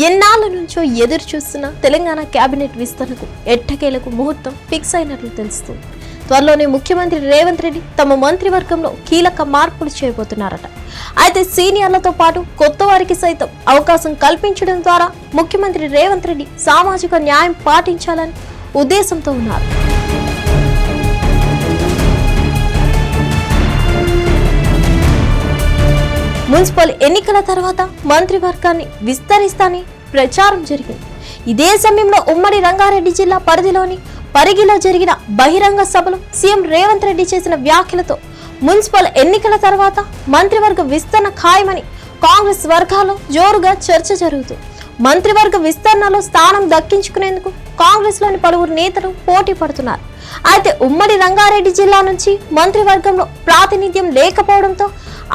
ఎన్నాళ్ళ నుంచో ఎదురు చూస్తున్న తెలంగాణ కేబినెట్ విస్తరణకు ఎట్టకేలకు ముహూర్తం ఫిక్స్ అయినట్లు తెలుస్తుంది. త్వరలోనే ముఖ్యమంత్రి రేవంత్ రెడ్డి తమ మంత్రివర్గంలో కీలక మార్పులు చేయబోతున్నారట. అయితే సీనియర్లతో పాటు కొత్త వారికి సైతం అవకాశం కల్పించడం ద్వారా ముఖ్యమంత్రి రేవంత్ రెడ్డి సామాజిక న్యాయం పాటించాలని ఉద్దేశంతో ఉన్నారు. మున్సిపల్ ఎన్నికల తర్వాత మంత్రివర్గాన్ని విస్తరిస్తానని ప్రచారం జరిగింది. ఇదే సమయంలో ఉమ్మడి రంగారెడ్డి జిల్లా పరిధిలోని పరిగిలో జరిగిన బహిరంగ సభలో సీఎం రేవంత్ రెడ్డి చేసిన వ్యాఖ్యలతో మున్సిపల్ ఎన్నికల తర్వాత మంత్రివర్గ విస్తరణ ఖాయమని కాంగ్రెస్ వర్గాల్లో జోరుగా చర్చ జరుగుతుంది. మంత్రివర్గ విస్తరణలో స్థానం దక్కించుకునేందుకు కాంగ్రెస్ లోని పలువురు నేతలు పోటీ పడుతున్నారు. అయితే ఉమ్మడి రంగారెడ్డి జిల్లా నుంచి మంత్రివర్గంలో ప్రాతినిధ్యం లేకపోవడంతో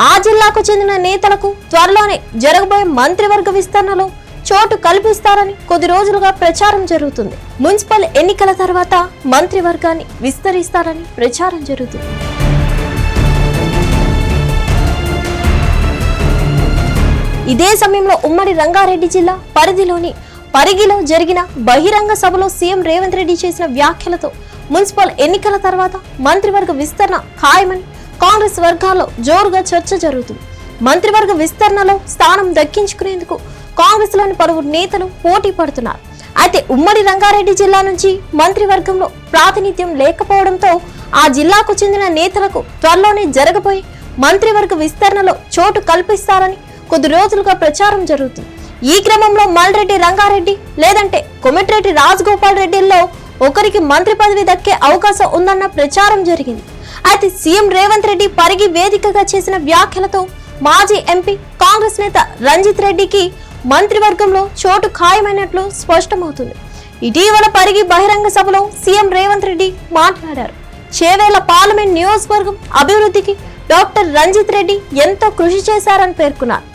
ఆ జిల్లాకు చెందిన నేతలకు త్వరలోనే జరగబోయే మంత్రివర్గ విస్తరణలో చోటు కల్పిస్తారని కొద్ది రోజులుగా ప్రచారం జరుగుతుంది. మున్సిపల్ ఎన్నికల తర్వాత మంత్రివర్గాన్ని విస్తరిస్తారని ప్రచారం జరుగుతుంది. ఇదే సమయంలో ఉమ్మడి రంగారెడ్డి జిల్లా పరిధిలోని పరిగిలో జరిగిన బహిరంగ సభలో సీఎం రేవంత్ రెడ్డి చేసిన వ్యాఖ్యలతో మున్సిపల్ ఎన్నికల తర్వాత మంత్రివర్గ విస్తరణ ఖాయమని కాంగ్రెస్ వర్గాల్లో జోరుగా చర్చ జరుగుతుంది. మంత్రివర్గ విస్తరణలో స్థానం దక్కించుకునేందుకు కాంగ్రెస్ లోని పలువురు నేతలు పోటీ పడుతున్నారు. అయితే ఉమ్మడి రంగారెడ్డి జిల్లా నుంచి మంత్రివర్గంలో ప్రాతినిధ్యం లేకపోవడంతో ఆ జిల్లాకు చెందిన నేతలకు త్వరలోనే జరగబోయే మంత్రివర్గ విస్తరణలో చోటు కల్పిస్తారని కొద్ది రోజులుగా ప్రచారం జరుగుతుంది. ఈ క్రమంలో మల్రెడ్డి రంగారెడ్డి లేదంటే కొమిటిరెడ్డి రాజగోపాల్ రెడ్డిల్లో ఒకరికి మంత్రి పదవి దక్కే అవకాశం ఉందన్న ప్రచారం జరిగింది. అయితే సీఎం రేవంత్ రెడ్డి పరిగి వేదికగా చేసిన వ్యాఖ్యలతో మాజీ ఎంపీ కాంగ్రెస్ నేత రంజిత్ రెడ్డికి మంత్రివర్గంలో చోటు ఖాయమైనట్లు స్పష్టమవుతుంది. ఇటీవల పరిగి బహిరంగ సభలో సీఎం రేవంత్ రెడ్డి మాట్లాడారు. చేవేళ్ల పార్లమెంట్ నియోజకవర్గం అభివృద్ధికి డాక్టర్ రంజిత్ రెడ్డి ఎంతో కృషి చేశారని పేర్కొన్నారు.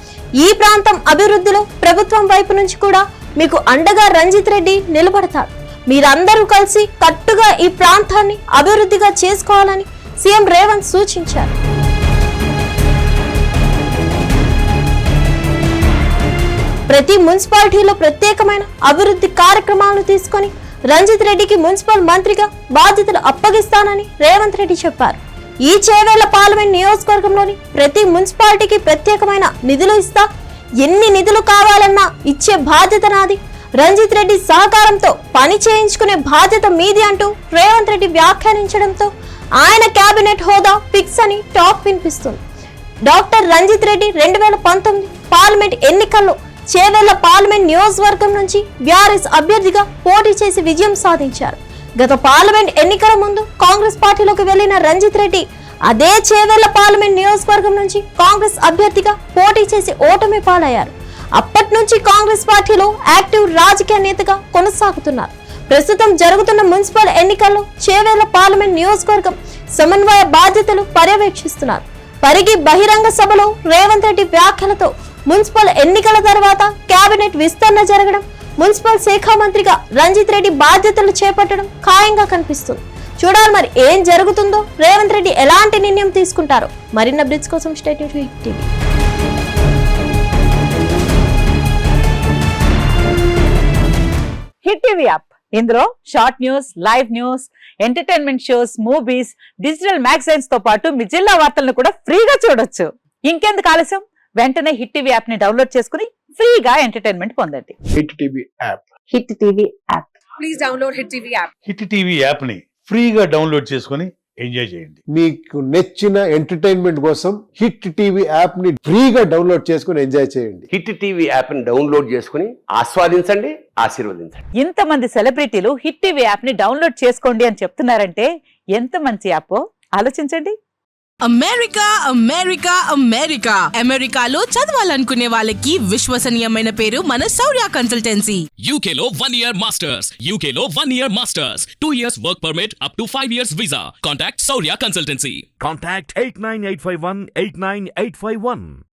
ఈ ప్రాంతం అభివృద్ధిలో ప్రభుత్వం వైపు నుంచి కూడా మీకు అండగా రంజిత్ రెడ్డి నిలబడతారు. మీరందరూ కలిసి కట్టుగా ఈ ప్రాంతాన్ని అభివృద్ధిగా చేసుకోవాలని సీఎం రేవంత్ సూచించారు. ప్రతి మున్సిపాలిటీలో ప్రత్యేకమైన అభివృద్ధి కార్యక్రమాలను తీసుకొని రంజిత్ రెడ్డికి మున్సిపల్ మంత్రిగా బాధ్యతలు అప్పగిస్తానని రేవంత్ రెడ్డి చెప్పారు. ఈ చేవేళ్ల పార్లమెంట్ నియోజకవర్గంలోని ప్రతి మున్సిపాలిటీకి ప్రత్యేకమైన నిధులు ఇస్తా, ఎన్ని నిధులు కావాలన్నా ఇచ్చే బాధ్యత నాది, రంజిత్ రెడ్డి సహకారంతో పని చేయించుకునే బాధ్యత మీది అంటూ రేవంత్ రెడ్డి వ్యాఖ్యానించడంతో ఆయన కేబినెట్ హోదా ఫిక్స్ అని టాక్ వినిపిస్తుంది. డాక్టర్ రంజిత్ రెడ్డి 2019 పార్లమెంట్ ఎన్నికల్లో చేవేళ్ల పార్లమెంట్ నియోజకవర్గం నుంచి బీఆర్ఎస్ అభ్యర్థిగా పోటీ చేసి విజయం సాధించారు. గత పార్లమెంట్ ఎన్నికల ముందు కాంగ్రెస్ పార్టీలోకి వెళ్లిన రంజిత్ రెడ్డి అదే చేవేళ్ల పార్లమెంట్ నియోజకవర్గం నుంచి కాంగ్రెస్ అభ్యర్థిగా పోటీ చేసి ఓటమి పాలయ్యారు. అప్పటి నుంచి కాంగ్రెస్ పార్టీలో యాక్టివ్ రాజకీయ నేతగా కొనసాగుతున్నారు. ప్రస్తుతం జరుగుతున్న మున్సిపల్ ఎన్నికల్లో చేవేళ్ల పార్లమెంట్ నియోజకవర్గం సమన్వయ బాధ్యతలు పర్యవేక్షిస్తున్నారు. పరిగి బహిరంగ సభలో రేవంత్ రెడ్డి వ్యాఖ్యలతో మున్సిపల్ ఎన్నికల తర్వాత కేబినెట్ విస్తరణ జరగడం, మున్సిపల్ శాఖ మంత్రిగా రంజిత్ రెడ్డి బాధ్యతలు చేపట్టడం ఖాయంగా కనిపిస్తుంది. చూడాలి మరి ఏం జరుగుతుందో, రేవంత్ రెడ్డి ఎలాంటి నిర్ణయం తీసుకుంటారో. మరిన్ని అప్డేట్స్ కోసం stay tuned to hit TV. Hit TV app, ఇందులో short news, live news, entertainment shows, movies, digital magazines తో పాటు మీ జిల్లా వార్తలను కూడా ఫ్రీగా చూడొచ్చు. ఇంకెందుకు ఆలస్యం, వెంటనే హిట్ టీవీ యాప్ ని డౌన్లోడ్ చేసుకుని ఫ్రీగా ఎంటర్టైన్మెంట్ పొందండి. Hit TV app. Hit TV app. Please download hit TV app. Hit TV app ని ఫ్రీగా డౌన్లోడ్ చేసుకుని ఎంజాయ్ చేయండి. మీకు నచ్చిన ఎంటర్టైన్మెంట్ కోసం హిట్ టీవీ యాప్ ని ఫ్రీగా డౌన్లోడ్ చేసుకుని ఎంజాయ్ చేయండి. హిట్ టీవీ యాప్ ని డౌన్లోడ్ చేసుకుని ఆస్వాదించండి, ఆశీర్వదించండి. ఇంతమంది సెలబ్రిటీలు హిట్ టీవీ యాప్ ని డౌన్లోడ్ చేసుకోండి అని చెప్తున్నారంటే ఎంత మంచి యాప్ ఆలోచించండి. అమెరికా అమెరికా అమెరికా అమెరికాలో చదవాలనుకునే వాళ్ళకి విశ్వసనీయమైన పేరు మన శౌర్య కన్సల్టెన్సీ. UK లో 1 year masters, UK లో 1 year masters, 2 years work permit up to 5 years visa. Contact Saurya Consultancy. Contact 89851 89851.